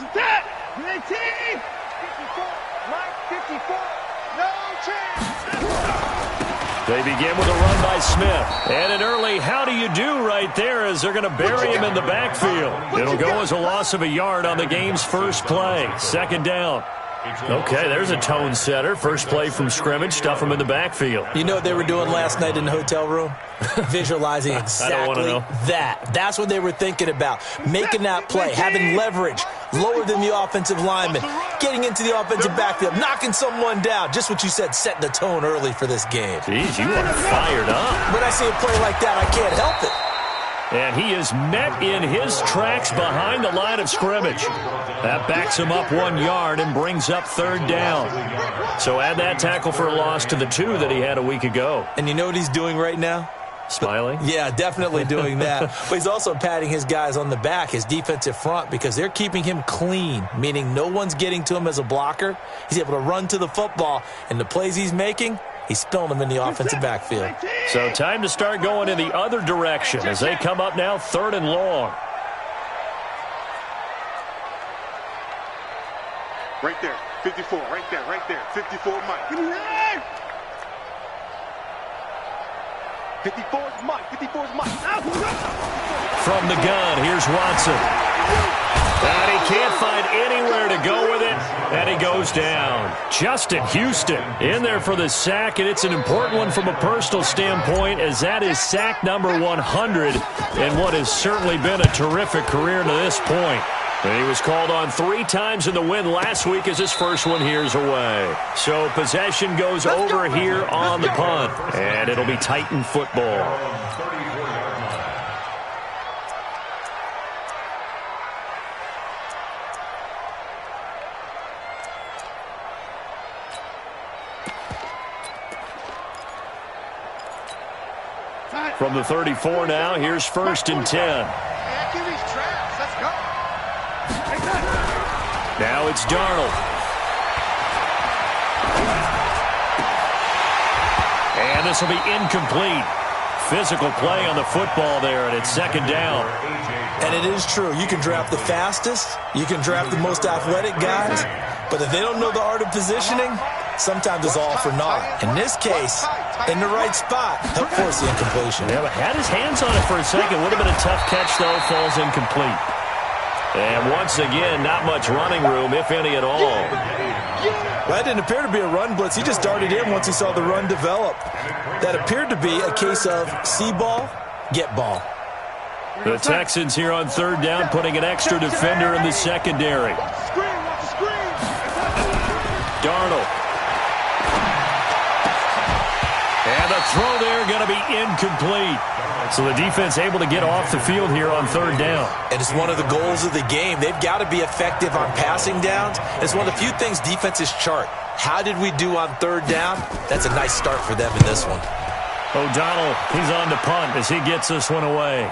that? 19! 54, Mike, 54, no chance! They begin with a run by Smith. And an early how do you do right there as they're going to bury him in the backfield. It'll go as a loss of a yard on the game's first play. Second down. Okay, there's a tone setter. First play from scrimmage, stuff him in the backfield. You know what they were doing last night in the hotel room? Visualizing exactly that. That's what they were thinking about. Making that play, having leverage, lower than the offensive lineman, getting into the offensive backfield, knocking someone down. Just what you said, setting the tone early for this game. Jeez, you are fired up. When I see a play like that, I can't help it. And he is met in his tracks behind the line of scrimmage. That backs him up 1 yard and brings up third down. So add that tackle for a loss to the 2 that he had a week ago. And you know what he's doing right now? Smiling? Yeah, definitely doing that. But he's also patting his guys on the back, his defensive front, because they're keeping him clean, meaning no one's getting to him as a blocker. He's able to run to the football, and the plays he's making, he's spilling them in the offensive backfield. So time to start going in the other direction as they come up now third and long. Right there, 54, right there, 54, Mike. 54's Mike, 54's Mike. From the gun, here's Watson. And he can't find anywhere to go with it, and he goes down. Justin Houston in there for the sack, and it's an important one from a personal standpoint, as that is sack number 100 in what has certainly been a terrific career to this point. And he was called on 3 times in the win last week as his first one here's away. So possession goes over here on the punt, and it'll be Titan football. From the 34 now, here's first and 10. Now it's Darnold. And this will be incomplete. Physical play on the football there, and it's second down. And it is true. You can draft the fastest. You can draft the most athletic guys. But if they don't know the art of positioning, sometimes it's all for naught. In this case, in the right spot, helped force the incompletion. Yeah, but had his hands on it for a second. Would have been a tough catch, though. Falls incomplete. And once again, not much running room, if any at all. Well, that didn't appear to be a run blitz. He just darted in once he saw the run develop. That appeared to be a case of see ball, get ball. The Texans here on third down, putting an extra defender in the secondary. Darnold. And the throw there going to be incomplete. So the defense able to get off the field here on third down. And it's one of the goals of the game. They've got to be effective on passing downs. It's one of the few things defenses chart. How did we do on third down? That's a nice start for them in this one. O'Donnell, he's on the punt as he gets this one away.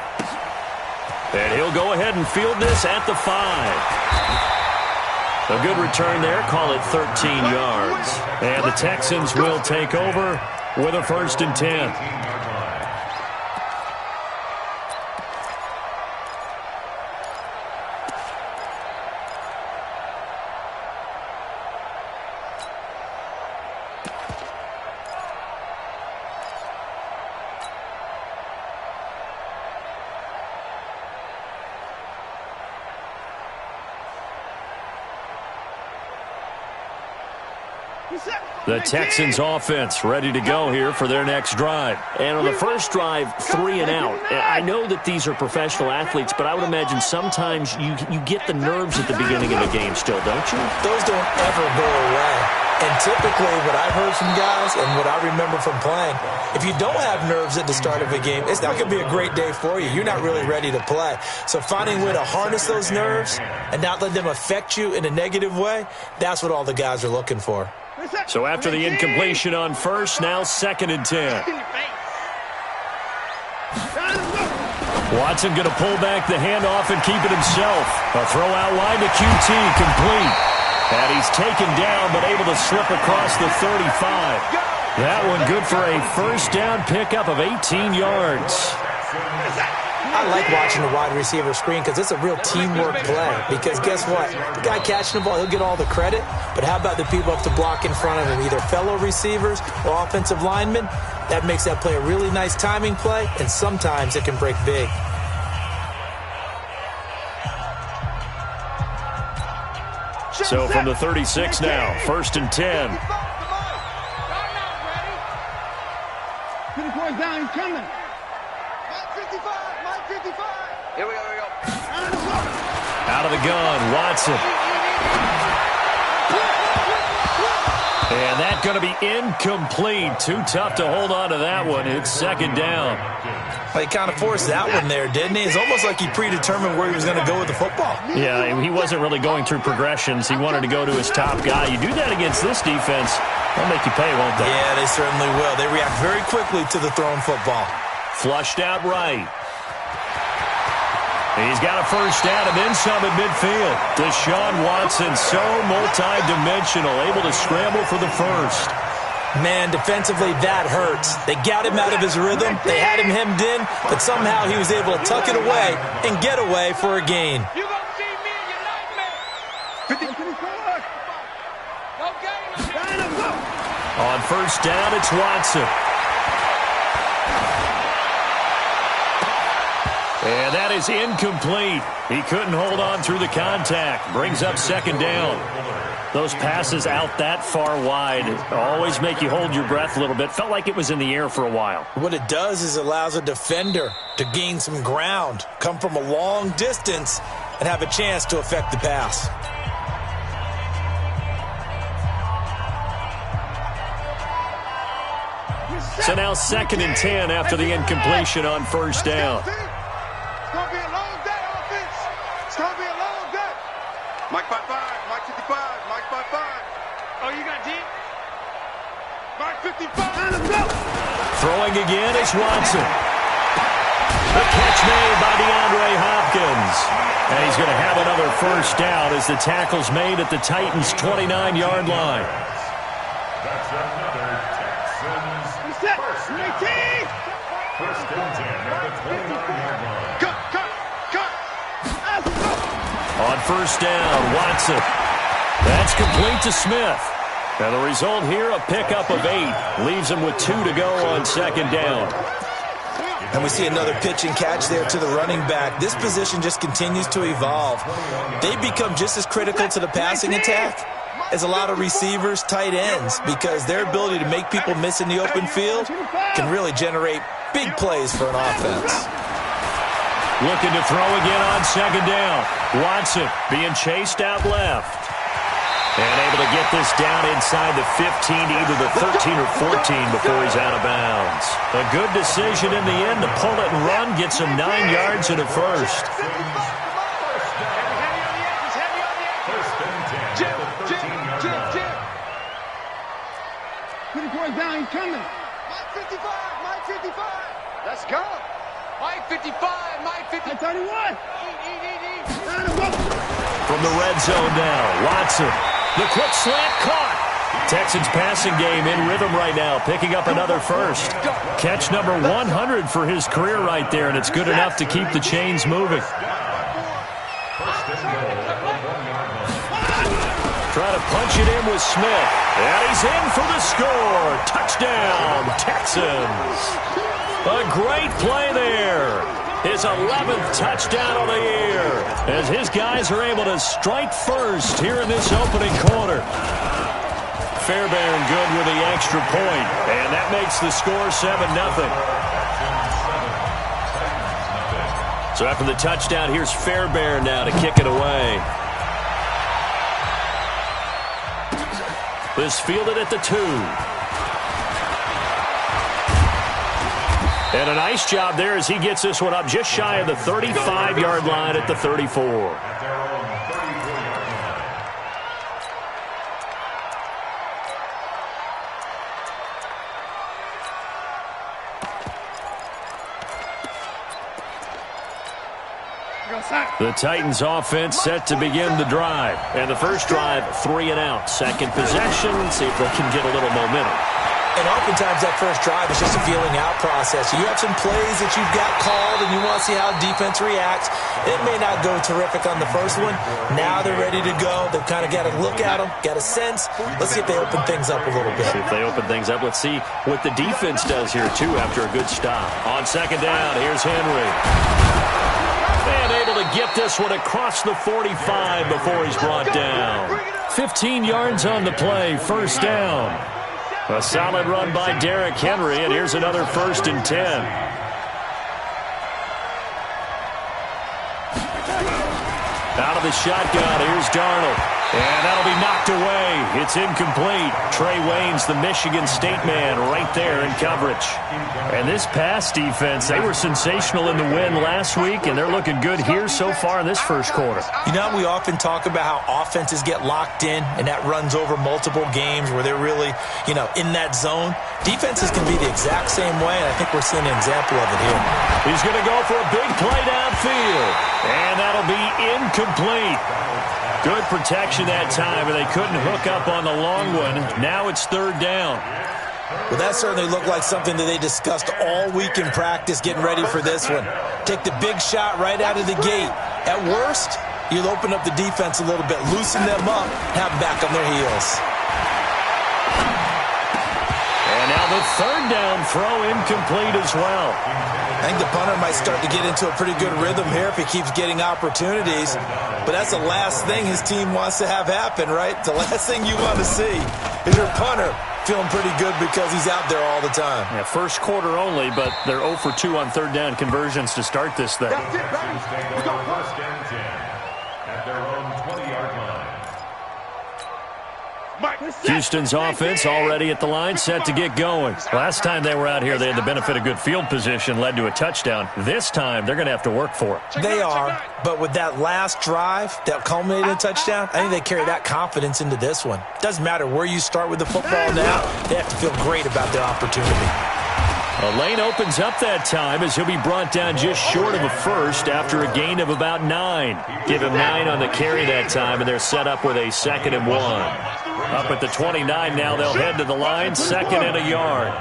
And he'll go ahead and field this at the 5. A good return there. Call it 13 yards. And the Texans will take over with a first and 10. The Texans offense ready to go here for their next drive. And on the first drive, 3 and out. I know that these are professional athletes, but I would imagine sometimes you get the nerves at the beginning of a game still, don't you? Those don't ever go away. And typically what I've heard from guys and what I remember from playing, if you don't have nerves at the start of a game, it's not going to be a great day for you. You're not really ready to play. So finding a way to harness those nerves and not let them affect you in a negative way, that's what all the guys are looking for. So after the incompletion on first, now second and 10. Watson going to pull back the handoff and keep it himself. A throw out wide to QT, complete. And he's taken down, but able to slip across the 35. That one good for a first down pickup of 18 yards. I like watching the wide receiver screen because it's a real teamwork play. Because guess what? The guy catching the ball, he'll get all the credit. But how about the people up to block in front of him, either fellow receivers or offensive linemen? That makes that play a really nice timing play, and sometimes it can break big. So from the 36 now, 1st and 10. Down, he's coming. Mike 55, Mike 55. Here we go. Out of the gun, Watson. And that's going to be incomplete. Too tough to hold on to that one. It's 2nd down. Well, he kind of forced that one there, didn't he? It's almost like he predetermined where he was going to go with the football. Yeah, he wasn't really going through progressions. He wanted to go to his top guy. You do that against this defense, they'll make you pay, won't they? Yeah, they certainly will. They react very quickly to the thrown football. Flushed out right. He's got a 1st down and then some at midfield. Deshaun Watson, so multi-dimensional, able to scramble for the 1st. Man, defensively, that hurts. They got him out of his rhythm. They had him hemmed in, but somehow he was able to tuck it away and get away for a gain. You gonna see me in your nightmare. 54. On 1st down, it's Watson. And that is incomplete. He couldn't hold on through the contact. Brings up 2nd down. Those passes out that far wide always make you hold your breath a little bit. Felt like it was in the air for a while. What it does is allows a defender to gain some ground, come from a long distance, and have a chance to affect the pass. So now 2nd and 10 after the incompletion on 1st down. It's gonna be a long day, offense. It's gonna be a long day. Mike 55, Mike 55, Mike 55. Oh, you got deep? Mike 55. Let's go. Throwing again is Watson. The catch made by DeAndre Hopkins. And he's going to have another 1st down as the tackle's made at the Titans' 29-yard line. That's another Texans. First and 10 at the 29-yard line. Cut. On 1st down, Watson. That's complete to Smith. And the result here, a pickup of 8. Leaves him with 2 to go on 2nd down. And we see another pitch and catch there to the running back. This position just continues to evolve. They become just as critical to the passing attack as a lot of receivers, tight ends, because their ability to make people miss in the open field can really generate big plays for an offense. Looking to throw again on 2nd down. Watson being chased out left. And able to get this down inside the 15, either the 13 or 14 before he's out of bounds. A good decision in the end to pull it and run, gets him 9 yards and a 1st. Down, he's coming. Mike 55, Mike 55. Let's go. Mike 55, Mike 55. 31. From the red zone now, Watson. The quick slant caught. Texans passing game in rhythm right now, picking up another 1st. Catch number 100 for his career right there, and it's good enough to keep the chains moving. Trying to punch it in with Smith. And he's in for the score. Touchdown, Texans. A great play there. His 11th touchdown of the year as his guys are able to strike first here in this opening quarter. Fairbairn good with the extra point, and that makes the score 7-0. So after the touchdown, here's Fairbairn now to kick it away. This fielded at the 2. And a nice job there as he gets this one up just shy of the 35-yard line at the 34. The Titans offense set to begin the drive. And the first drive, 3 and out. Second possession, see if they can get a little momentum. And oftentimes that first drive is just a feeling out process. You have some plays that you've got called and you want to see how defense reacts. It may not go terrific on the first one. Now they're ready to go. They've kind of got to look at them, got a sense. Let's see if they open things up a little bit. See if they open things up. Let's see what the defense does here, too, after a good stop. On second down, here's Henry. And able to get this one across the 45 before he's brought down. 15 yards on the play, first down. A solid run by Derrick Henry, and here's another 1st and 10. Out of the shotgun, here's Darnold. And that'll be knocked away. It's incomplete. Trey Waynes, the Michigan State man, right there in coverage. And this pass defense, they were sensational in the win last week, and they're looking good here so far in this first quarter. You know, we often talk about how offenses get locked in, and that runs over multiple games where they're really, in that zone. Defenses can be the exact same way, and I think we're seeing an example of it here. He's going to go for a big play downfield, and that'll be incomplete. Good protection that time, but they couldn't hook up on the long one. Now it's 3rd down. Well, that certainly looked like something that they discussed all week in practice, getting ready for this one. Take the big shot right out of the gate. At worst, you'll open up the defense a little bit, loosen them up, have them back on their heels. And now the 3rd down throw incomplete as well. I think the punter might start to get into a pretty good rhythm here if he keeps getting opportunities. But that's the last thing his team wants to have happen, right? The last thing you want to see is your punter feeling pretty good because he's out there all the time. Yeah, first quarter only, but they're 0 for 2 on 3rd down conversions to start this thing. That's it, baby. We go 1st and 10 at their own 20-yard line. Houston's offense already at the line, set to get going. Last time they were out here, they had the benefit of good field position, led to a touchdown. This time, they're going to have to work for it. They are, but with that last drive that culminated in a touchdown, I think they carry that confidence into this one. Doesn't matter where you start with the football now, they have to feel great about their opportunity. A lane opens up that time as he'll be brought down just short of a first after a gain of about 9. Give him 9 on the carry that time, and they're set up with a 2nd and 1. Up at the 29 now, they'll head to the line, 2nd and a yard.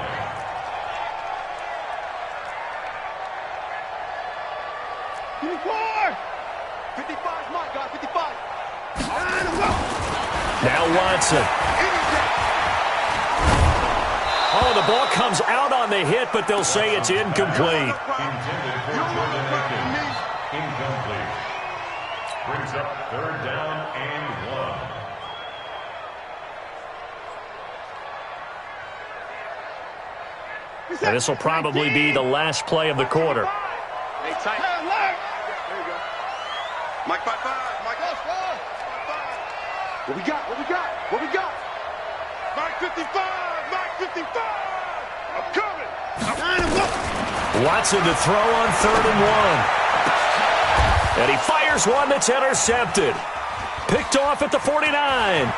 Now Watson. Oh, the ball comes out on the hit, but they'll say it's incomplete. Incomplete. Brings up 3rd down and 1. And this will probably be the last play of the quarter. Hey, tight. There you go. Mike 5-5. Mike 5-5. What we got? What we got? What we got? Mike 55. Mike 55. I'm coming. Watson to throw on 3rd and 1. And he fires one that's intercepted. Picked off at the 49.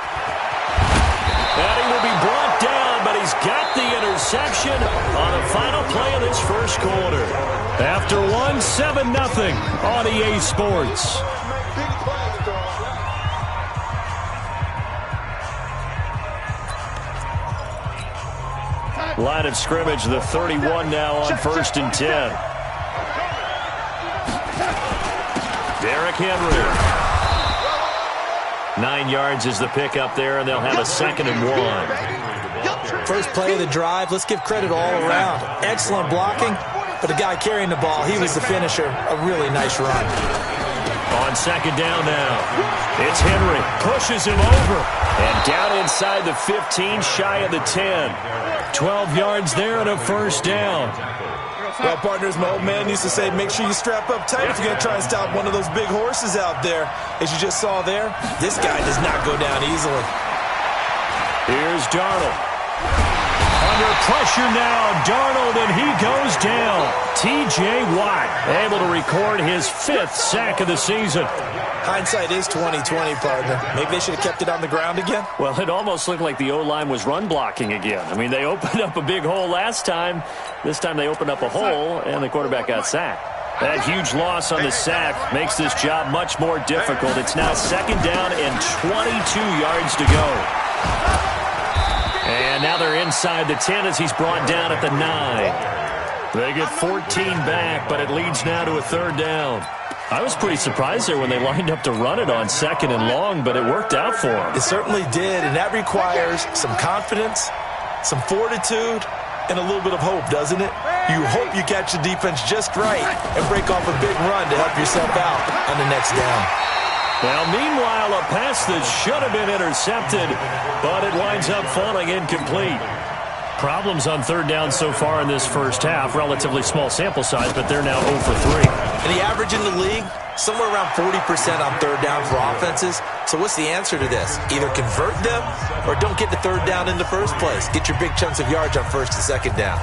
And he will be brought down, but he's got the interception on the final play of this first quarter. After 7-0 on EA Sports. Line of scrimmage, the 31 now on 1st and 10. Derrick Henry. 9 yards is the pickup there, and they'll have a 2nd and 1. First play of the drive, let's give credit all around. Excellent blocking, but the guy carrying the ball, he was the finisher. A really nice run. On 2nd down now, it's Henry. Pushes him over. And down inside the 15, shy of the 10. 12 yards there and a 1st down. Well, partners, my old man used to say, make sure you strap up tight if you're going to try and stop one of those big horses out there. As you just saw there, this guy does not go down easily. Here's Darnold. Under pressure now, Darnold, and he goes down. T.J. Watt able to record his 5th sack of the season. Hindsight is 20/20, partner. Maybe they should have kept it on the ground again. Well, it almost looked like the O-line was run blocking again. I mean, they opened up a big hole last time. This time they opened up a hole, and the quarterback got sacked. That huge loss on the sack makes this job much more difficult. It's now 2nd down and 22 yards to go. And now they're in inside the 10 as he's brought down at the 9. They get 14 back, but it leads now to a third down. I was pretty surprised there when they lined up to run it on second and long, but it worked out for them. It certainly did, and that requires some confidence, some fortitude, and a little bit of hope, doesn't it? You hope you catch the defense just right and break off a big run to help yourself out on the next down. Now, meanwhile, a pass that should have been intercepted, but it winds up falling incomplete. Problems on third down so far in this first half. Relatively small sample size, but they're now 0 for 3. And the average in the league, somewhere around 40% on third down for offenses. So what's the answer to this? Either convert them or don't get the third down in the first place. Get your big chunks of yards on first and second down.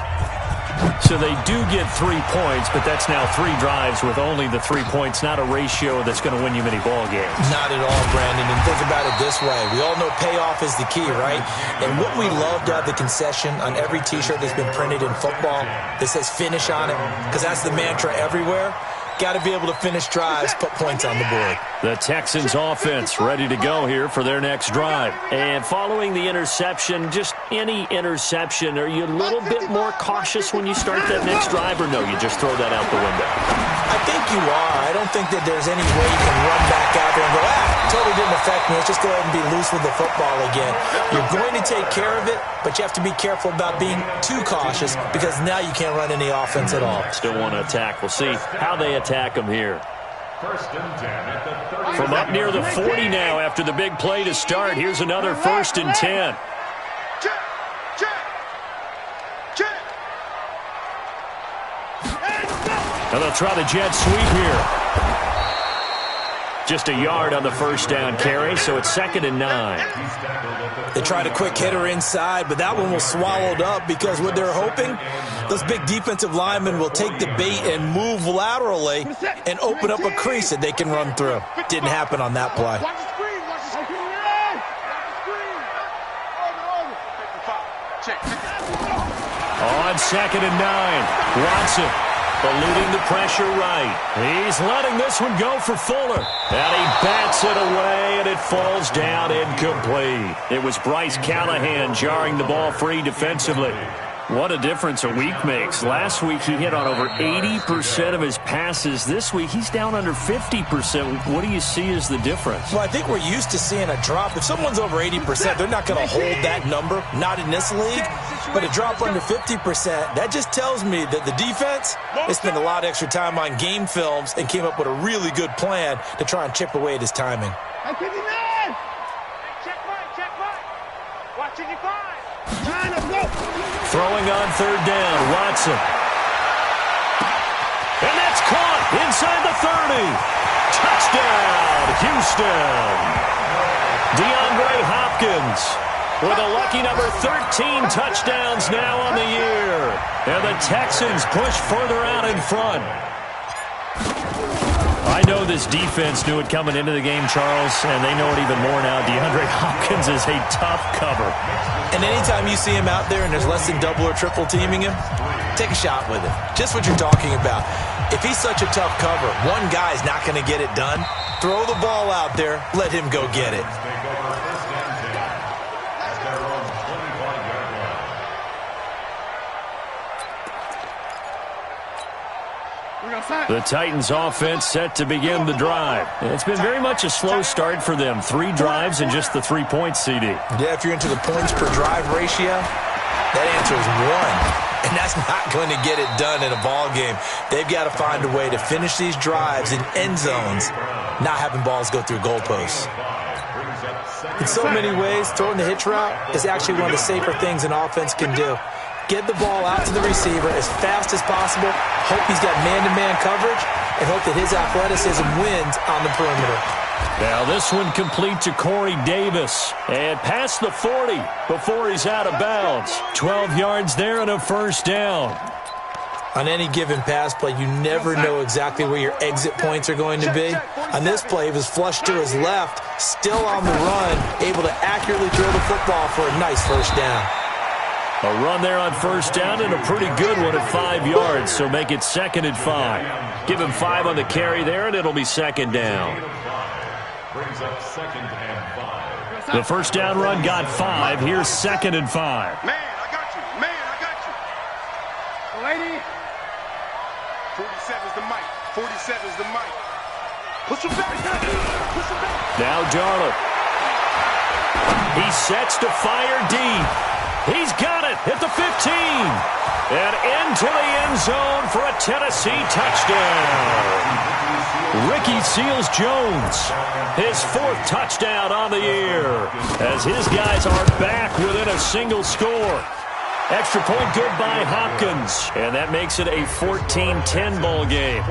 So they do get 3 points, but that's now 3 drives with only the 3 points, not a ratio that's going to win you many ball games. Not at all, Brandon, and think about it this way. We all know payoff is the key, right? And what we love to have the concession on every T-shirt that's been printed in football that says finish on it, because that's the mantra everywhere. Got to be able to finish drives, put points on the board. The Texans offense ready to go here for their next drive. And following the interception, just any interception, are you a little bit more cautious when you start that next drive, or no, you just throw that out the window? I think you are. I don't think that there's any way you can run back out there and go, totally didn't affect me. Let's just go ahead and be loose with the football again. You're going to take care of it, but you have to be careful about being too cautious because now you can't run any offense at all. Still want to attack. We'll see how they attack them here. First and 10 at the 30. From up near the 40 now after the big play to start. Here's another first and 10. Check, check, check. And they'll try the jet sweep here. Just a yard on the first down carry, so it's 2nd and 9. They tried a quick hitter inside, but that one was swallowed up because what they're hoping, those big defensive linemen will take the bait and move laterally and open up a crease that they can run through. Didn't happen on that play. Watch the screen, watch the screen. Watch the screen. Check. On 2nd and 9, Watson eluding the pressure right. He's letting this one go for Fuller. And he bats it away, and it falls down incomplete. It was Bryce Callahan jarring the ball free defensively. What a difference a week makes. Last week he hit on over 80% of his passes. This week he's down under 50%. What do you see as the difference? Well, I think we're used to seeing a drop. If someone's over 80%, they're not going to hold that number. Not in this league. But a drop under 50%, that just tells me that the defense, they spent a lot of extra time on game films and came up with a really good plan to try and chip away at his timing. Check right. Watch it, you find. Throwing on third down, Watson. And that's caught inside the 30. Touchdown, Houston. DeAndre Hopkins with a lucky number 13 touchdowns now on the year. And the Texans push further out in front. I know this defense knew it coming into the game, Charles, and they know it even more now. DeAndre Hopkins is a tough cover. And anytime you see him out there and there's less than double or triple teaming him, take a shot with him. Just what you're talking about. If he's such a tough cover, one guy's not going to get it done. Throw the ball out there. Let him go get it. The Titans offense set to begin the drive. It's been very much a slow start for them. 3 drives and just the 3 points, CD. Yeah, if you're into the points per drive ratio, that answer is 1. And that's not going to get it done in a ball game. They've got to find a way to finish these drives in end zones, not having balls go through goalposts. In so many ways, throwing the hitch route is actually one of the safer things an offense can do. Get the ball out to the receiver as fast as possible, hope he's got man-to-man coverage, and hope that his athleticism wins on the perimeter. Now this one complete to Corey Davis. And past the 40 before he's out of bounds. 12 yards there and a first down. On any given pass play, you never know exactly where your exit points are going to be. On this play, he was flushed to his left, still on the run, able to accurately throw the football for a nice first down. A run there on first down and a pretty good one at 5 yards, so make it 2nd and 5. Give him 5 on the carry there, and it'll be 2nd down. Brings up 2nd and 5. The first down run got 5. Here's 2nd and 5. Man, I got 47's the mic. 47's the mic. Push him back. Push him back. Now Darnold. He sets to fire deep. He's got it at the 15. And into the end zone for a Tennessee touchdown. Ricky Seals-Jones, his 4th touchdown on the year, as his guys are back within a single score. Extra point good by Hopkins, and that makes it a 14-10 ball game.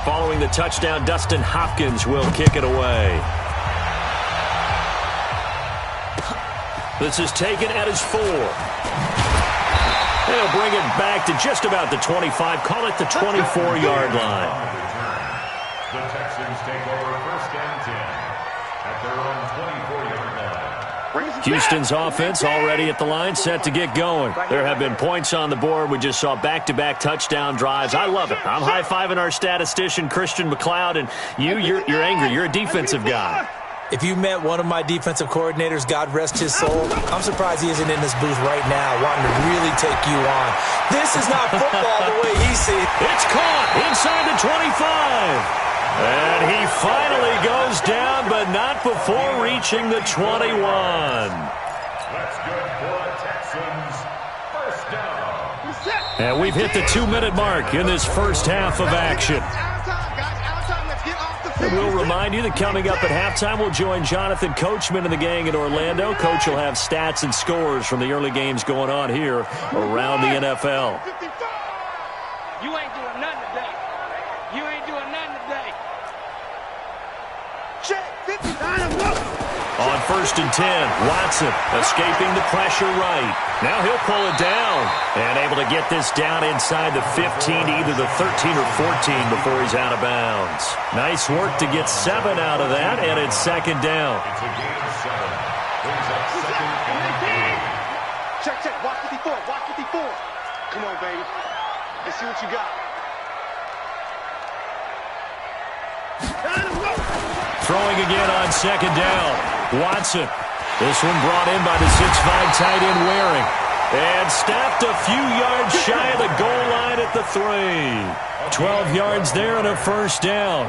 Following the touchdown, Dustin Hopkins will kick it away. This is taken at his 4. They'll bring it back to just about the 25. Call it the 24-yard line. The Texans take over 1st and 10 at their own 24-yard line. Houston's offense already at the line, set to get going. There have been points on the board. We just saw back-to-back touchdown drives. I love it. I'm high-fiving our statistician, Christian McLeod, and you're angry. You're a defensive guy. If you met one of my defensive coordinators, God rest his soul, I'm surprised he isn't in this booth right now wanting to really take you on. This is not football the way he sees it. It's caught inside the 25. And he finally goes down, but not before reaching the 21. That's good for the Texans. 1st down. And we've hit the 2-minute mark in this first half of action. And we'll remind you that coming up at halftime, we'll join Jonathan Coachman and the gang in Orlando. Coach will have stats and scores from the early games going on here around the NFL. You ain't doing nothing today. You ain't doing nothing today. Check 59. On 1st and 10, Watson escaping the pressure right. Now he'll pull it down and able to get this down inside the 15 to either the 13 or 14 before he's out of bounds. Nice work to get 7 out of that, and it's 2nd down. It's a gain of 7. Brings up 2nd and 8. Check. Watch 54. Watch 54. Come on, baby. Let's see what you got. Throwing again on 2nd down. Watson. This one brought in by the 6'5" tight end Waring. And stopped a few yards shy of the goal line at the 3. 12 yards there and a 1st down.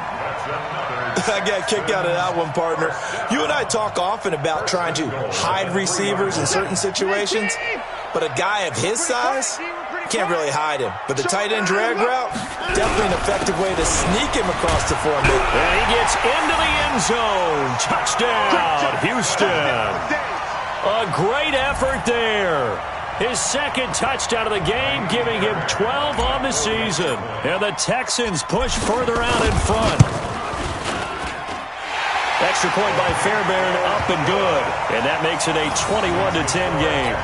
I got a kick out of that one, partner. You and I talk often about trying to hide receivers in certain situations, but a guy of his size, can't really hide him. But the tight end drag route, definitely an effective way to sneak him across the formation. And he gets into the end zone. Touchdown, Houston. A great effort there. His 2nd touchdown of the game, giving him 12 on the season. And the Texans push further out in front. Extra point by Fairbairn, up and good. And that makes it a 21-10 game.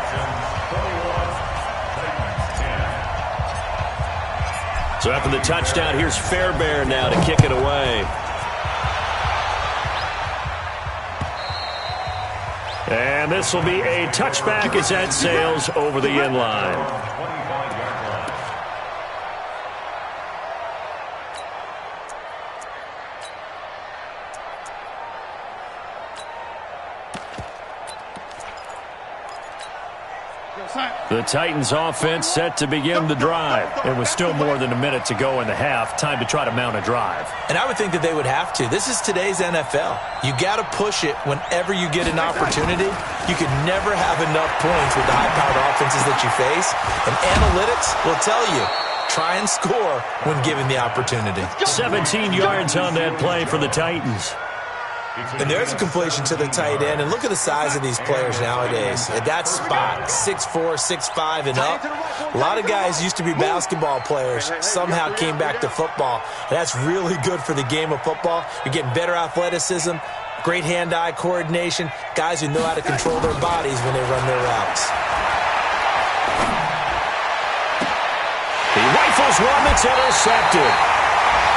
So after the touchdown, here's Fairbairn now to kick it away. And this will be a touchback as that sails over the end line. The Titans offense set to begin the drive. And with still more than a minute to go in the half, time to try to mount a drive. And I would think that they would have to. This is today's NFL. You got to push it whenever you get an opportunity. You can never have enough points with the high-powered offenses that you face. And analytics will tell you, try and score when given the opportunity. 17 yards on that play for the Titans. And there's a completion to the tight end. And look at the size of these players nowadays. At that spot, 6'4", 6'5", and up. A lot of guys used to be basketball players, somehow came back to football. And that's really good for the game of football. You're getting better athleticism, great hand-eye coordination, guys who know how to control their bodies when they run their routes. He rifles one that's intercepted.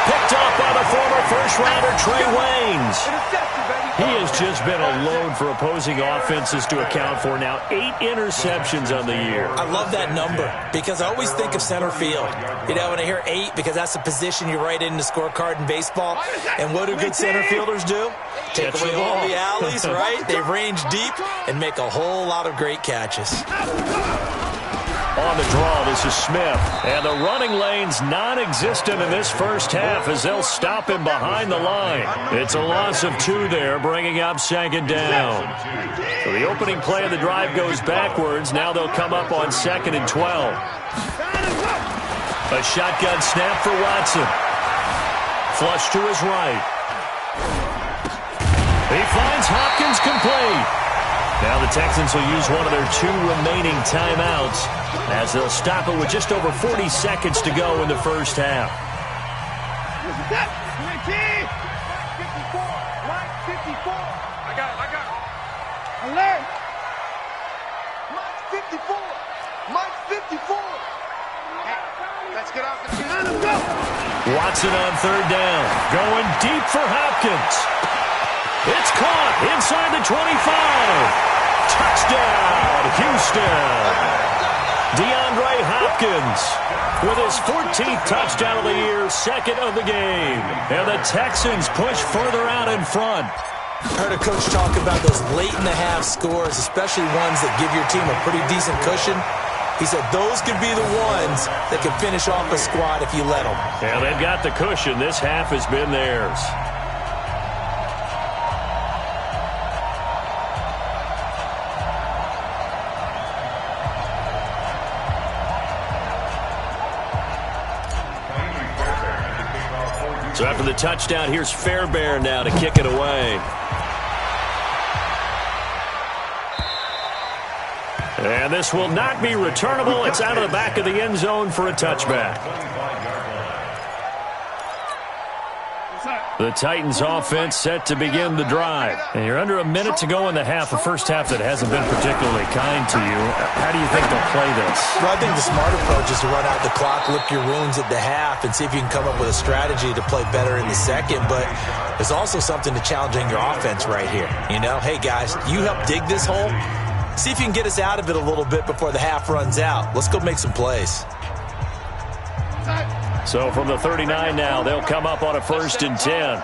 Picked up by the former first-rounder Trey Waynes. Intercepted, baby. He has just been a load for opposing offenses to account for now. 8 interceptions on the year. I love that number because I always think of center field. You know, when I hear 8, because that's the position you write in the scorecard in baseball. And what do good center fielders do? Take away all the alleys, right? They range deep and make a whole lot of great catches. On the draw, this is Smith. And the running lane's non-existent in this first half as they'll stop him behind the line. It's a loss of 2 there, bringing up 2nd down. So the opening play of the drive goes backwards. Now they'll come up on 2nd and 12. A shotgun snap for Watson. Flush to his right. He finds Hopkins complete. Now the Texans will use one of their 2 remaining timeouts as they'll stop it with just over 40 seconds to go in the first half. Mike 54. I got it. Alert. Mike 54. Mike 54. Let's get off the field. Let's go. Watson on 3rd down. Going deep for Hopkins. It's caught inside the 25. Touchdown, Houston. DeAndre Hopkins with his 14th touchdown of the year, 2nd of the game. And the Texans push further out in front. I heard a coach talk about those late-in-the-half scores, especially ones that give your team a pretty decent cushion. He said those could be the ones that can finish off a squad if you let them. Yeah, they've got the cushion. This half has been theirs. So after the touchdown, here's Fairbairn now to kick it away. And this will not be returnable. It's out of the back of the end zone for a touchback. The Titans offense set to begin the drive. And you're under a minute to go in the half, a first half that hasn't been particularly kind to you. How do you think they'll play this? Well, I think the smart approach is to run out the clock, lick your wounds at the half, and see if you can come up with a strategy to play better in the second. But there's also something to challenging your offense right here. You know, hey, guys, you help dig this hole. See if you can get us out of it a little bit before the half runs out. Let's go make some plays. So from the 39 now, they'll come up on a 1st and 10.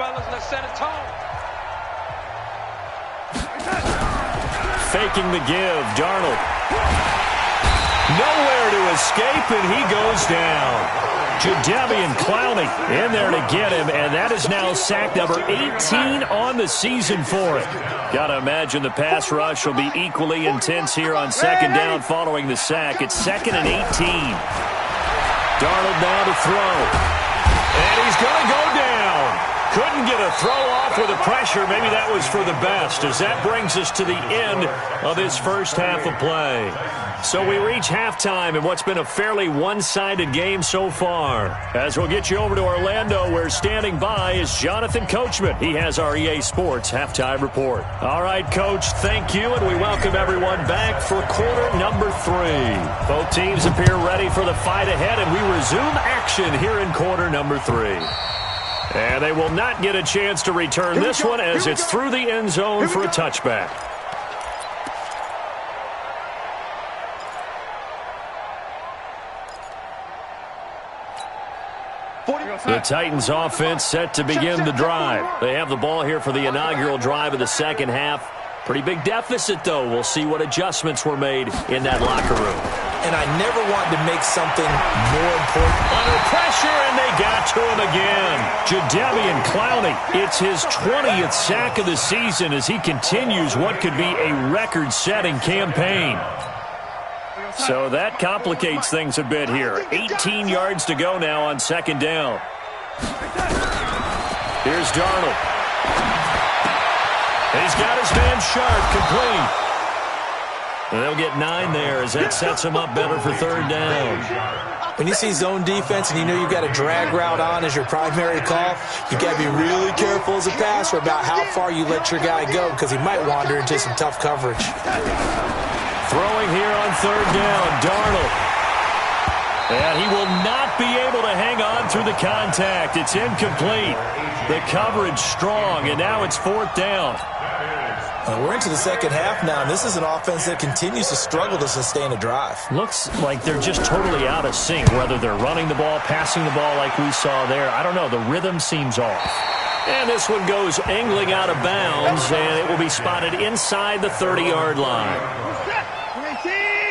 Faking the give, Darnold. Nowhere to escape, and he goes down. Jadeveon Clowney in there to get him, and that is now sack number 18 on the season for it. Got to imagine the pass rush will be equally intense here on 2nd down following the sack. It's 2nd and 18. Darnold now to throw. And he's going to go down. Couldn't get a throw off with the pressure. Maybe that was for the best, as that brings us to the end of this first half of play. So we reach halftime in what's been a fairly one-sided game so far. As we'll get you over to Orlando, where standing by is Jonathan Coachman. He has our EA Sports halftime report. All right, Coach, thank you, and we welcome everyone back for quarter number 3. Both teams appear ready for the fight ahead, and we resume action here in quarter number 3. And they will not get a chance to return this one as it's through the end zone for a touchback. The Titans offense set to begin the drive. They have the ball here for the inaugural drive of the second half. Pretty big deficit, though. We'll see what adjustments were made in that locker room. And I never wanted to make something more important. Under pressure, and they got to him again. Jadeveon Clowney, it's his 20th sack of the season as he continues what could be a record-setting campaign. So that complicates things a bit here. 18 yards to go now on 2nd down. Here's Darnold. He's got his man Sharp complete. And they'll get 9 there as that sets him up better for 3rd down. When you see zone defense and you know you've got a drag route on as your primary call, you got to be really careful as a passer about how far you let your guy go because he might wander into some tough coverage. Throwing here on 3rd down, Darnold. And he will not be able to hang on through the contact. It's incomplete. The coverage strong, and now it's 4th down. We're into the second half now, and this is an offense that continues to struggle to sustain a drive. Looks like they're just totally out of sync, whether they're running the ball, passing the ball like we saw there. I don't know. The rhythm seems off. And this one goes angling out of bounds, and it will be spotted inside the 30-yard line.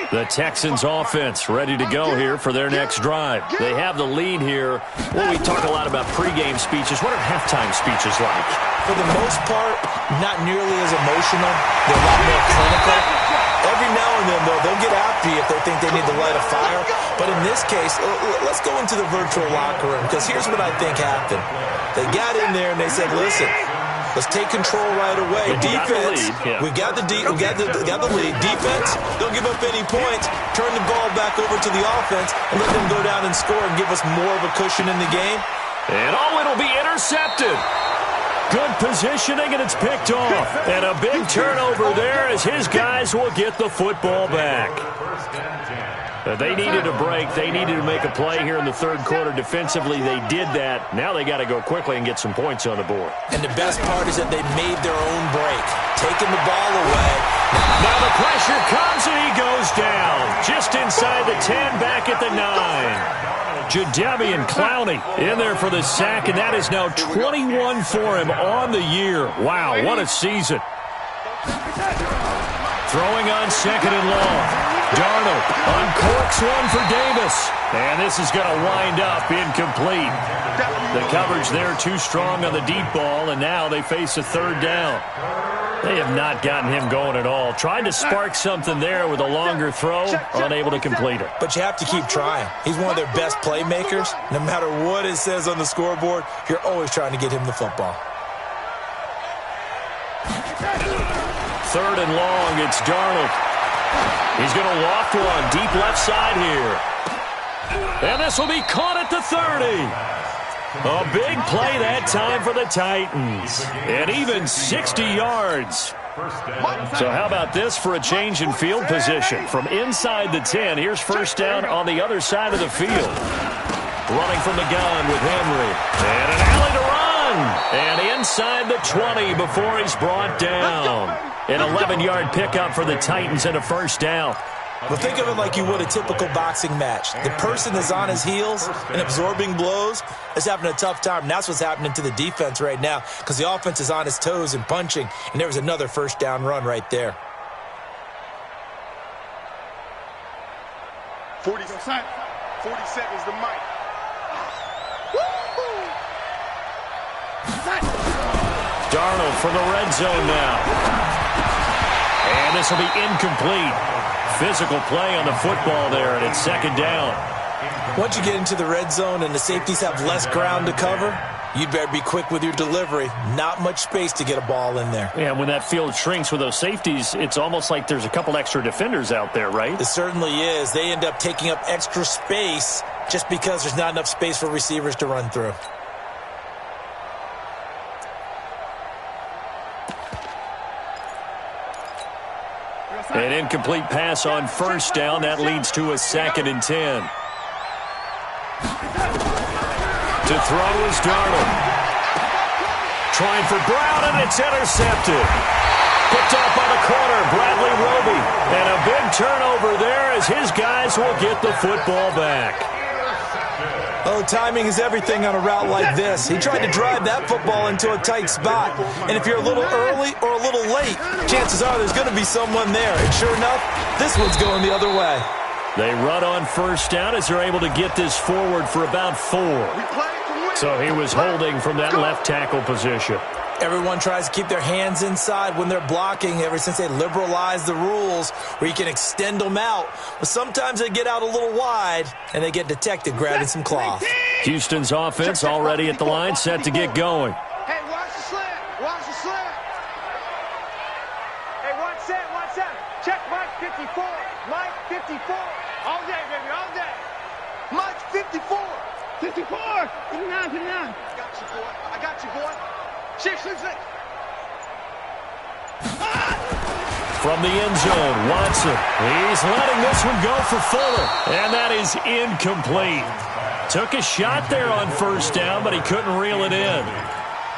The Texans offense ready to go here for their next drive. They have the lead here. Well, we talk a lot about pregame speeches. What are halftime speeches like? For the most part, not nearly as emotional. They're a lot more clinical. Every now and then, though, they'll get after you if they think they need to light a fire. But in this case, let's go into the virtual locker room, because here's what I think happened. They got in there and they said, listen, let's take control right away. Defense, we got the lead. Defense, don't give up any points. Turn the ball back over to the offense and let them go down and score and give us more of a cushion in the game. And it'll be intercepted. Good positioning, and it's picked off. And a big turnover there as his guys will get the football back. They needed a break. They needed to make a play here in the third quarter. Defensively, they did that. Now they got to go quickly and get some points on the board. And the best part is that they made their own break, taking the ball away. Now the pressure comes, and he goes down. Just inside the 10, back at the 9. Jadeveon Clowney in there for the sack, and that is now 21 for him on the year. Wow, what a season. Throwing on 2nd and long. Darnold uncorks one for Davis. And this is going to wind up incomplete. The coverage there too strong on the deep ball, and now they face a 3rd down. They have not gotten him going at all. Tried to spark something there with a longer throw, unable to complete it. But you have to keep trying. He's one of their best playmakers. No matter what it says on the scoreboard, you're always trying to get him the football. 3rd and long, it's Darnold. He's going to loft one deep left side here. And this will be caught at the 30. A big play that time for the Titans. And even 60 yards. So how about this for a change in field position? From inside the 10, here's 1st down on the other side of the field. Running from the gun with Henry. And an alley to run. And inside the 20 before he's brought down. An 11-yard pickup for the Titans and a 1st down. Well, think of it like you would a typical boxing match. The person is on his heels and absorbing blows is having a tough time. And that's what's happening to the defense right now, because the offense is on his toes and punching, and there was another 1st down run right there. 40 seconds to Mike. Darnold from the red zone now. And this will be incomplete. Physical play on the football there, and it's 2nd down. Once you get into the red zone and the safeties have less ground to cover, you'd better be quick with your delivery. Not much space to get a ball in there. Yeah, when that field shrinks with those safeties, it's almost like there's a couple extra defenders out there, right? It certainly is. They end up taking up extra space just because there's not enough space for receivers to run through. An incomplete pass on 1st down. That leads to a 2nd and 10. To throw is Darnold. Trying for Brown, and it's intercepted. Picked off by the corner, Bradley Roby. And a big turnover there as his guys will get the football back. Oh, timing is everything on a route like this. He tried to drive that football into a tight spot. And if you're a little early or a little late, chances are there's going to be someone there. And sure enough, this one's going the other way. They run on 1st down as they're able to get this forward for about 4. So he was holding from that left tackle position. Everyone tries to keep their hands inside when they're blocking ever since they liberalized the rules where you can extend them out. But sometimes they get out a little wide and they get detected grabbing some cloth. Houston's offense already at the line, set to get going. Hey, watch the slant. Watch the slant. Hey, one set. Check Mike 54. Mike 54. All day, baby, all day. Mike 54. 54. 59. I got you, boy. 6. From the end zone, Watson. He's letting this one go for Fuller. And that is incomplete. Took a shot there on first down, but he couldn't reel it in.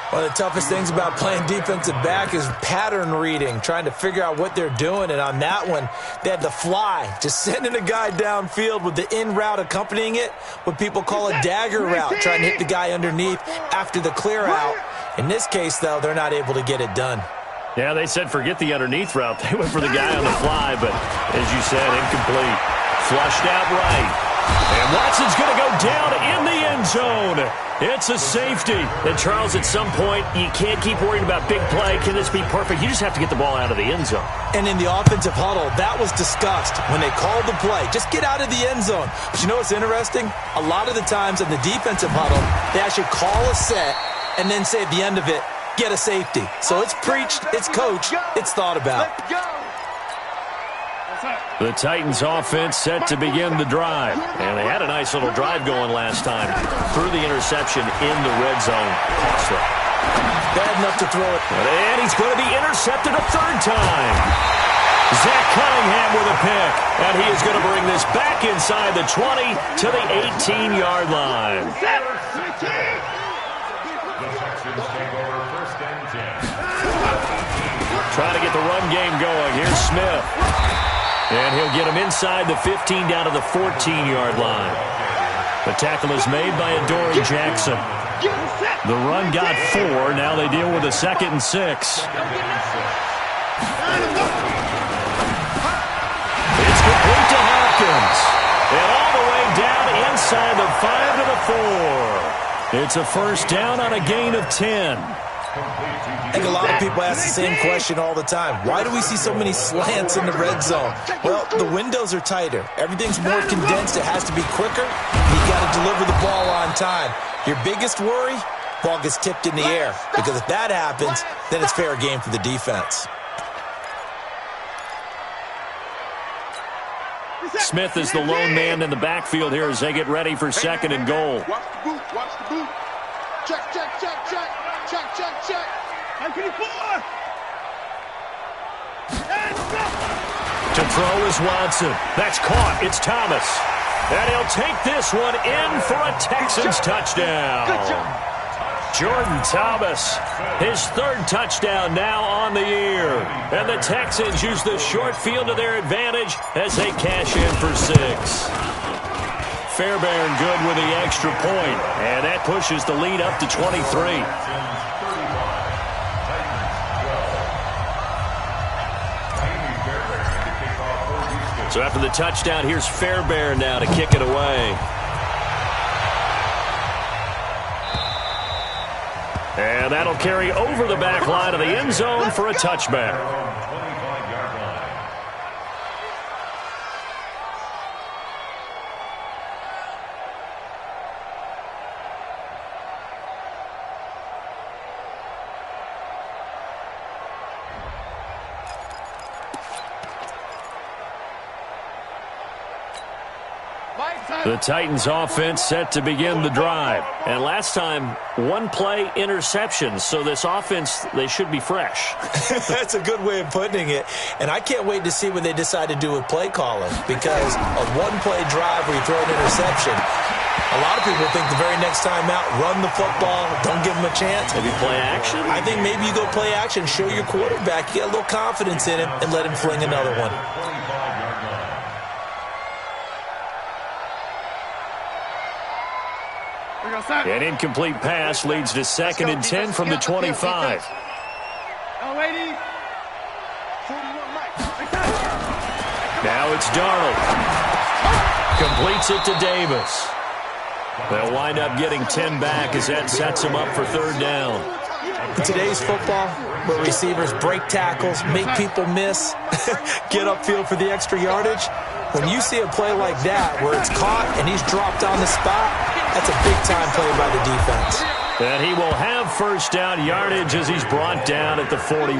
One of the toughest things about playing defensive back is pattern reading, trying to figure out what they're doing. And on that one, they had to fly, just sending a guy downfield with the in route accompanying it, what people call a dagger route, trying to hit the guy underneath after the clear out. In this case, though, they're not able to get it done. Yeah, they said forget the underneath route. They went for the guy on the fly, but as you said, incomplete. Flushed out right. And Watson's going to go down in the end zone. It's a safety. And, Charles, at some point, you can't keep worrying about big play. Can this be perfect? You just have to get the ball out of the end zone. And in the offensive huddle, that was discussed when they called the play. Just get out of the end zone. But you know what's interesting? A lot of the times in the defensive huddle, they actually call a set and then say at the end of it, get a safety. So it's preached, it's coached, it's thought about. The Titans offense set to begin the drive. And they had a nice little drive going last time. Threw the interception in the red zone. Bad enough to throw it. And he's going to be intercepted a third time. Zach Cunningham with a pick. And he is going to bring this back inside the 20 to the 18-yard line. Trying to get the run game going. Here's Smith. And he'll get him inside the 15 down to the 14-yard line. The tackle is made by Adoree Jackson. The run got 4. Now they deal with a 2nd and 6. It's complete to Hopkins. And all the way down inside the 5 to the 4. It's a first down on a gain of 10. I think a lot of people ask the same question all the time. Why do we see so many slants in the red zone? Well, the windows are tighter. Everything's more condensed. It has to be quicker. You got to deliver the ball on time. Your biggest worry? Ball gets tipped in the air. Because if that happens, then it's fair game for the defense. Smith is the lone man in the backfield here as they get ready for 2nd and goal. Watch the boot, watch the boot. Check, check, check, check. Check, check, check. 24. To throw is Watson. That's caught. It's Thomas. And he'll take this one in for a Texans touchdown. Good job. Jordan Thomas, his 3rd touchdown now on the year. And the Texans use the short field to their advantage as they cash in for 6. Fairbairn good with the extra point. And that pushes the lead up to 23. So after the touchdown, here's Fairbairn now to kick it away. And that'll carry over the back line of the end zone for a touchback. The Titans offense set to begin the drive. And last time, 1-play interception. So this offense, they should be fresh. That's a good way of putting it. And I can't wait to see what they decide to do with play calling. Because a 1-play drive where you throw an interception, a lot of people think the very next time out, run the football, don't give them a chance. Maybe play action? I think maybe you go play action, show your quarterback, you get a little confidence in him, and let him fling another one. An incomplete pass leads to 2nd and 10 from the 25. Now it's Darnold. Completes it to Davis. They'll wind up getting 10 back as that sets him up for 3rd down. In today's football, where receivers break tackles, make people miss, get upfield for the extra yardage, when you see a play like that where it's caught and he's dropped on the spot, that's a big-time play by the defense. And he will have first down yardage as he's brought down at the 41.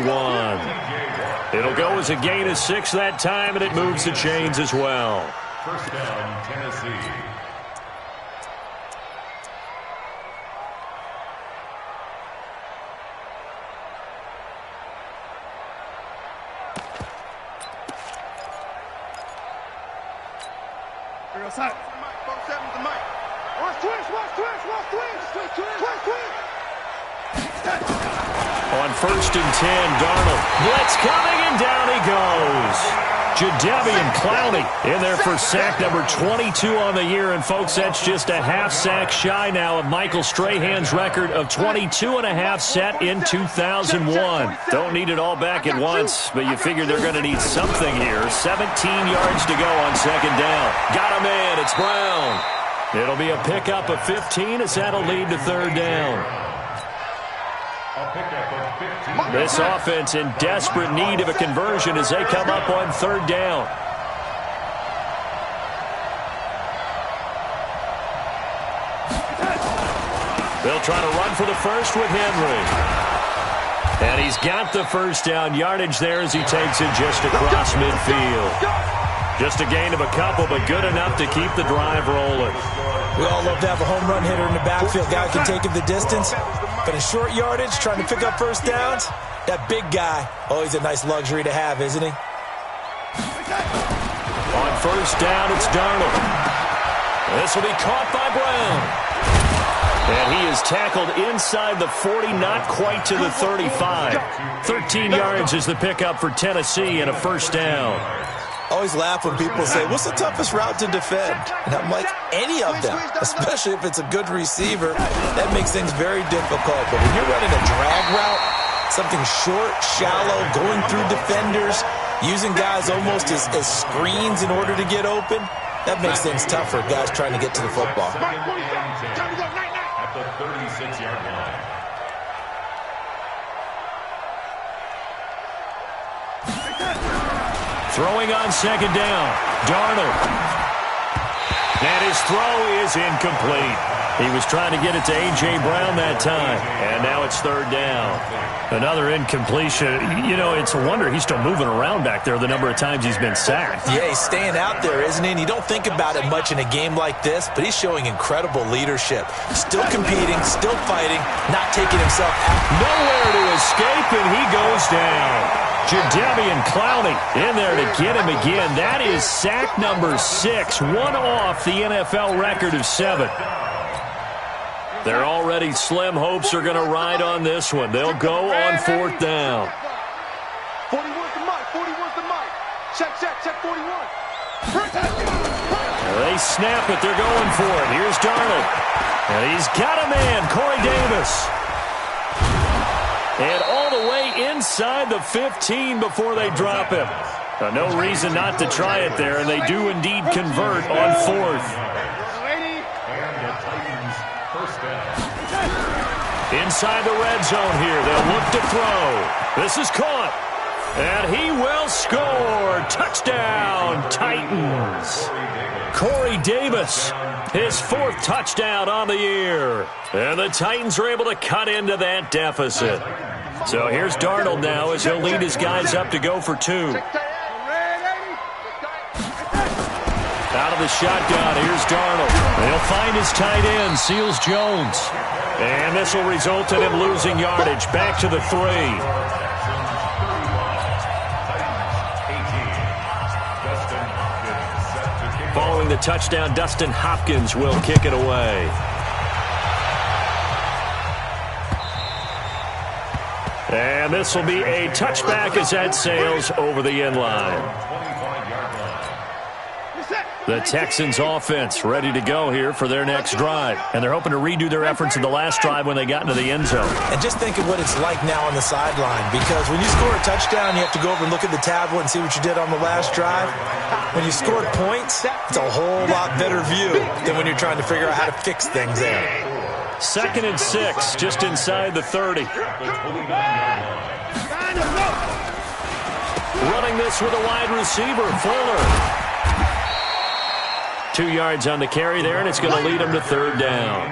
It'll go as a gain of 6 that time, and it moves the chains as well. First down, Tennessee. Outside. Watch twist, watch twist, watch twist. Twist, twist. On 1st and 10, Darnold. Blitz coming, and down he goes. Jadeveon Clowney in there for sack number 22 on the year. And, folks, that's just a half sack shy now of Michael Strahan's record of 22.5 set in 2001. Don't need it all back at once, but you figure they're going to need something here. 17 yards to go on 2nd down. Got him in. It's Brown. It'll be a pickup of 15 as that'll lead to 3rd down. This offense in desperate need of a conversion as they come up on 3rd down. They'll try to run for the first with Henry. And he's got the 1st down yardage there as he takes it just across midfield. Just a gain of a couple, but good enough to keep the drive rolling. We all love to have a home run hitter in the backfield. Guy can take it the distance. But in short yardage, trying to pick up 1st downs, that big guy, always a nice luxury to have, isn't he? On 1st down, it's Darnold. This will be caught by Brown. And he is tackled inside the 40, not quite to the 35. 13 yards is the pickup for Tennessee and a 1st down. Always laugh when people say, what's the toughest route to defend? And I'm like, any of them, especially if it's a good receiver. That makes things very difficult. But when you're running a drag route, something short, shallow, going through defenders, using guys almost as screens in order to get open, that makes things tougher, guys trying to get to the football. At the 36-yard line. Throwing on 2nd down, Darnold. And his throw is incomplete. He was trying to get it to A.J. Brown that time, and now it's 3rd down. Another incompletion. You know, it's a wonder he's still moving around back there the number of times he's been sacked. Yeah, he's staying out there, isn't he? And you don't think about it much in a game like this, but he's showing incredible leadership. Still competing, still fighting, not taking himself out. Nowhere to escape, and he goes down. Jadeveon Clowney in there to get him again. That is sack number 6, one off the NFL record of 7. They're already slim hopes are going to ride on this one. They'll go on 4th down. 41's the mic, 41's the mic. Check 41. They snap it. They're going for it. Here's Darnold. And he's got a man, Corey Davis. And all the way inside the 15 before they drop him. No reason not to try it there, and they do indeed convert on 4th. Inside the red zone here. They'll look to throw. This is caught. And he will score. Touchdown, Titans. Corey Davis, his 4th touchdown on the year. And the Titans are able to cut into that deficit. So here's Darnold now as he'll lead his guys up to go for 2. Out of the shotgun, here's Darnold. They'll find his tight end, Seals Jones. And this will result in him losing yardage. Back to the 3. Following the touchdown, Dustin Hopkins will kick it away. And this will be a touchback as that sails over the end line. The Texans offense ready to go here for their next drive. And they're hoping to redo their efforts in the last drive when they got into the end zone. And just think of what it's like now on the sideline, because when you score a touchdown, you have to go over and look at the tablet and see what you did on the last drive. When you scored points, it's a whole lot better view than when you're trying to figure out how to fix things there. 2nd and 6, just inside the 30. Running this with a wide receiver, Fuller. 2 yards on the carry there, and it's going to lead them to 3rd down.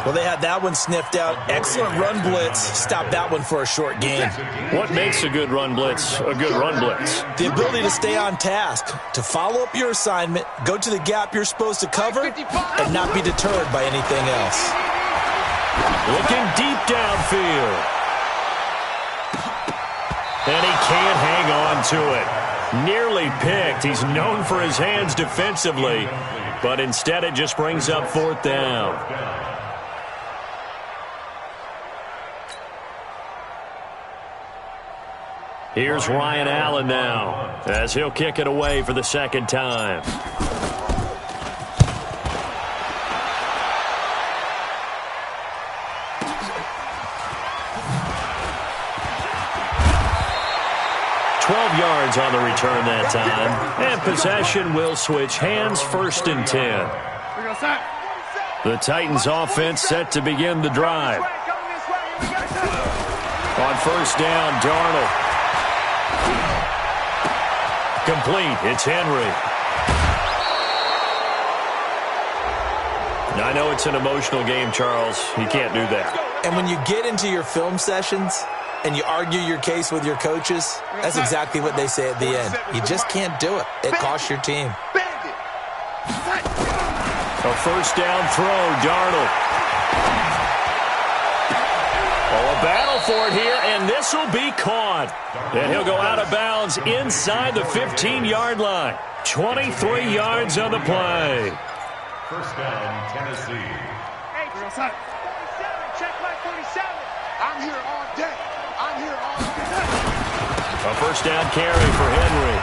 Well, they had that one sniffed out. Excellent run blitz. Stopped that one for a short gain. What makes a good run blitz a good run blitz? The ability to stay on task, to follow up your assignment, go to the gap you're supposed to cover, and not be deterred by anything else. Looking deep downfield. And he can't hang on to it. Nearly picked. He's known for his hands defensively, but instead it just brings up 4th down. Here's Ryan Allen now, as he'll kick it away for the 2nd time. Yards on the return that time, and possession will switch hands, 1st and 10. The Titans offense set to begin the drive. On 1st down, Darnold. Complete. It's Henry. I know it's an emotional game, Charles. You can't do that. And when you get into your film sessions and you argue your case with your coaches, that's exactly what they say at the end. You just can't do it. It costs your team. A 1st down throw, Darnold. Oh, a battle for it here, and this will be caught. And he'll go out of bounds inside the 15-yard line. 23 yards on the play. 1st down, Tennessee. Hey, 47, check my 47. I'm here all day. A 1st down carry for Henry.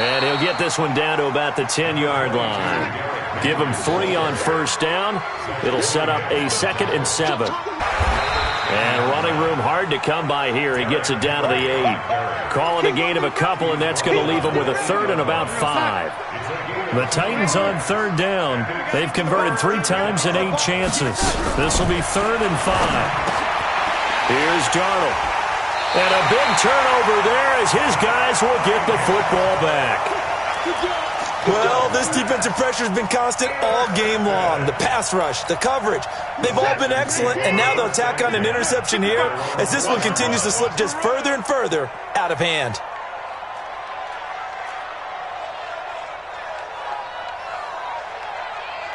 And he'll get this one down to about the 10-yard line. Give him 3 on 1st down. It'll set up a 2nd and 7. And running room hard to come by here. He gets it down to the 8. Call it a gain of a couple, and that's going to leave him with a 3rd and about 5. The Titans on 3rd down. They've converted 3 times in 8 chances. This will be 3rd and 5. Here's Darnold. And a big turnover there as his guys will get the football back. Well, this defensive pressure has been constant all game long. The pass rush, the coverage, they've all been excellent, and now they'll tack on an interception here as this one continues to slip just further and further out of hand.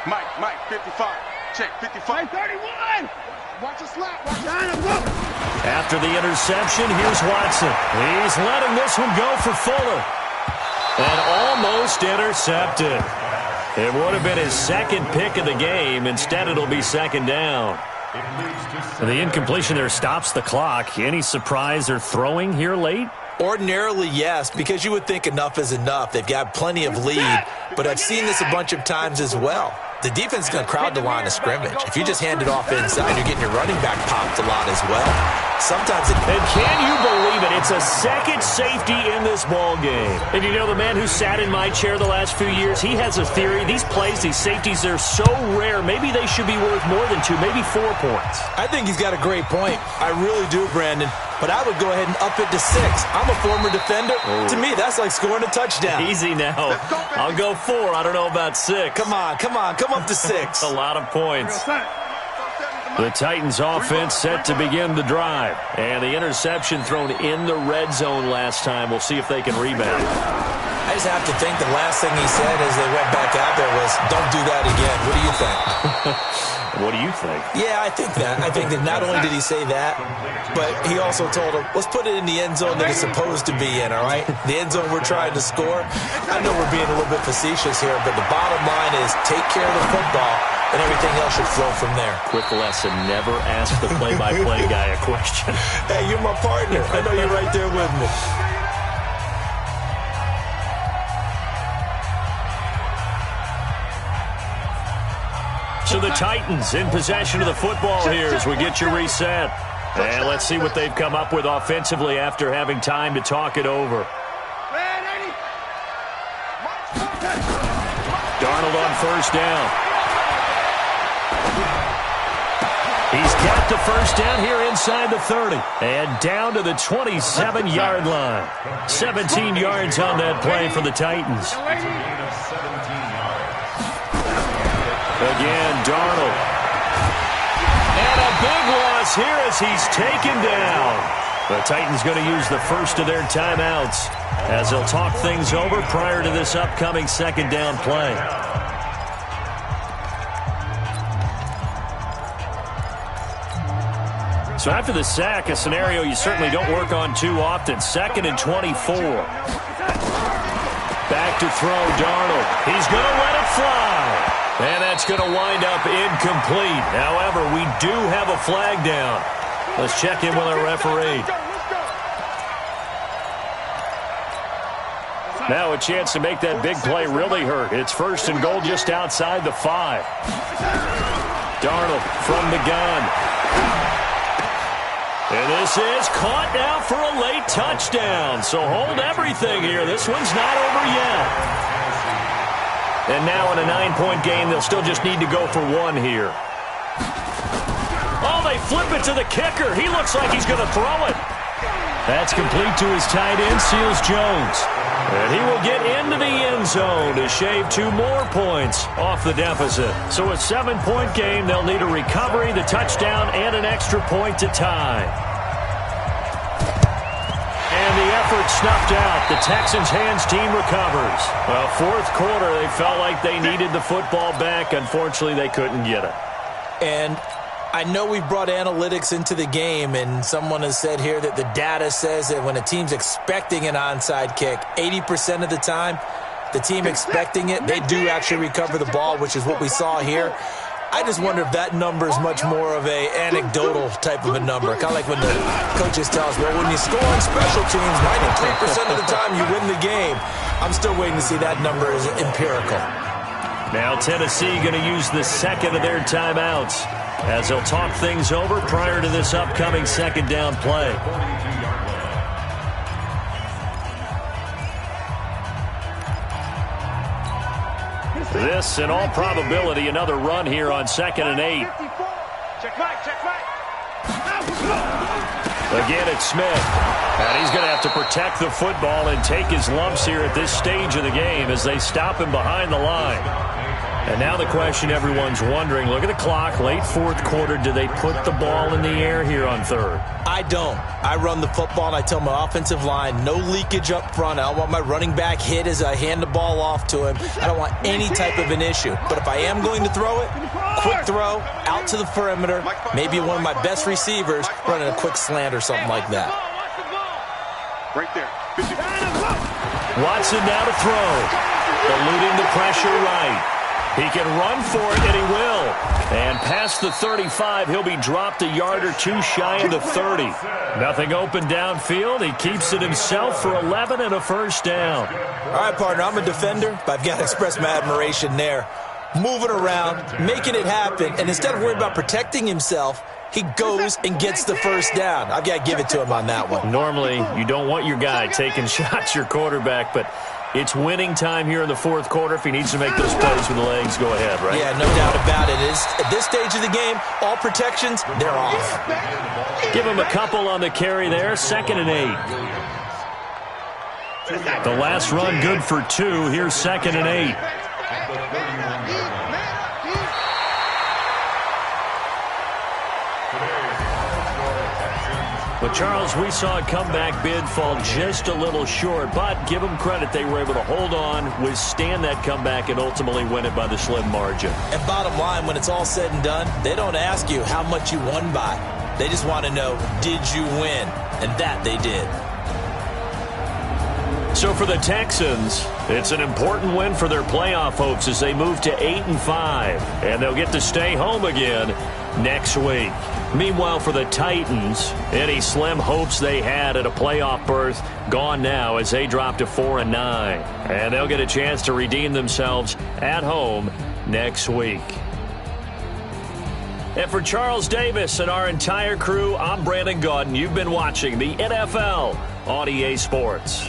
Mike, 55. Check, 55. 31. Watch a slap. Watch it. After the interception, here's Watson. He's letting this one go for Fuller. And almost intercepted. It would have been his 2nd pick of the game. Instead, it'll be 2nd down. The incompletion there stops the clock. Any surprise they're throwing here late? Ordinarily, yes, because you would think enough is enough. They've got plenty of lead, but I've seen this a bunch of times as well. The defense is going to crowd the line of scrimmage. If you just hand it off inside, you're getting your running back popped a lot as well. Sometimes it... And can you believe it? It's a 2nd safety in this ball game. And you know, the man who sat in my chair the last few years, he has a theory. These plays, these safeties, they're so rare. Maybe they should be worth more than 2, maybe 4 points. I think he's got a great point. I really do, Brandon. But I would go ahead and up it to 6. I'm a former defender. To me, that's like scoring a touchdown. Easy now. I'll go 4. I don't know about 6. Come on. Come up to 6. A lot of points. The Titans offense set to begin the drive. And the interception thrown in the red zone last time. We'll see if they can rebound. I just have to think the last thing he said as they went back out there was, don't do that again. What do you think? What do you think? Yeah, I think that. I think that not only did he say that, but he also told him, let's put it in the end zone that it's supposed to be in, all right? The end zone we're trying to score. I know we're being a little bit facetious here, but the bottom line is take care of the football, and everything else should flow from there. Quick lesson, never ask the play-by-play guy a question. Hey, you're my partner. I know you're right there with me. So the Titans in possession of the football here as we get you reset. And let's see what they've come up with offensively after having time to talk it over. Darnold on 1st down. He's got the 1st down here inside the 30. And down to the 27-yard line. 17 yards on that play for the Titans. Again, Darnold. And a big loss here as he's taken down. The Titans going to use the first of their timeouts as they'll talk things over prior to this upcoming 2nd down play. So after the sack, a scenario you certainly don't work on too often. 2nd and 24. back to throw, Darnold. He's going to let it fly. And that's going to wind up incomplete. However, we do have a flag down. Let's check in with our referee. Now a chance to make that big play really hurt. It's 1st and goal just outside the 5. Darnold from the gun. And this is caught now for a late touchdown. So hold everything here. This one's not over yet. And now in a 9-point game, they'll still just need to go for 1 here. Oh, they flip it to the kicker. He looks like he's going to throw it. That's complete to his tight end, Seals Jones. And he will get into the end zone to shave 2 more points off the deficit. So a 7-point game, they'll need a recovery, the touchdown, and an extra point to tie. And the effort snuffed out. The Texans' hands team recovers. Well, 4th quarter, they felt like they needed the football back. Unfortunately, they couldn't get it. And I know we've brought analytics into the game, and someone has said here that the data says that when a team's expecting an onside kick, 80% of the time, the team expecting it, they do actually recover the ball, which is what we saw here. I just wonder if that number is much more of a anecdotal type of a number. Kind of like when the coaches tell us, well, when you score on special teams, 93% of the time you win the game. I'm still waiting to see that number as empirical. Now Tennessee going to use the 2nd of their timeouts as they'll talk things over prior to this upcoming 2nd down play. This, in all probability, another run here on 2nd and 8. Check right. Again, it's Smith. And he's going to have to protect the football and take his lumps here at this stage of the game as they stop him behind the line. And now the question everyone's wondering, look at the clock, late 4th quarter, do they put the ball in the air here on 3rd? I don't. I run the football, and I tell my offensive line, no leakage up front. I don't want my running back hit as I hand the ball off to him. I don't want any type of an issue. But if I am going to throw it, quick throw, out to the perimeter, maybe one of my best receivers running a quick slant or something like that. Right there. Watson now to throw. Eluding the pressure right. He can run for it, and he will. And past the 35, he'll be dropped a yard or 2 shy of the 30. Nothing open downfield. He keeps it himself for 11 and a 1st down. All right, partner, I'm a defender, but I've got to express my admiration there. Moving around, making it happen, and instead of worrying about protecting himself, he goes and gets the 1st down. I've got to give it to him on that one. Normally, you don't want your guy taking shots, your quarterback, but it's winning time here in the 4th quarter. If he needs to make those plays with the legs, go ahead, right? Yeah, no doubt about it. At this stage of the game, all protections, they're off. Give him a couple on the carry there, 2nd and 8. The last run good for 2. Here's 2nd and 8. But, Charles, we saw a comeback bid fall just a little short, but give them credit. They were able to hold on, withstand that comeback, and ultimately win it by the slim margin. And bottom line, when it's all said and done, they don't ask you how much you won by. They just want to know, did you win? And that they did. So for the Texans, it's an important win for their playoff hopes as they move to 8-5, and they'll get to stay home again next week. Meanwhile, for the Titans, any slim hopes they had at a playoff berth gone now as they drop to 4-9, and they'll get a chance to redeem themselves at home next week. And for Charles Davis and our entire crew, I'm Brandon Gaudin. You've been watching the NFL on EA Sports.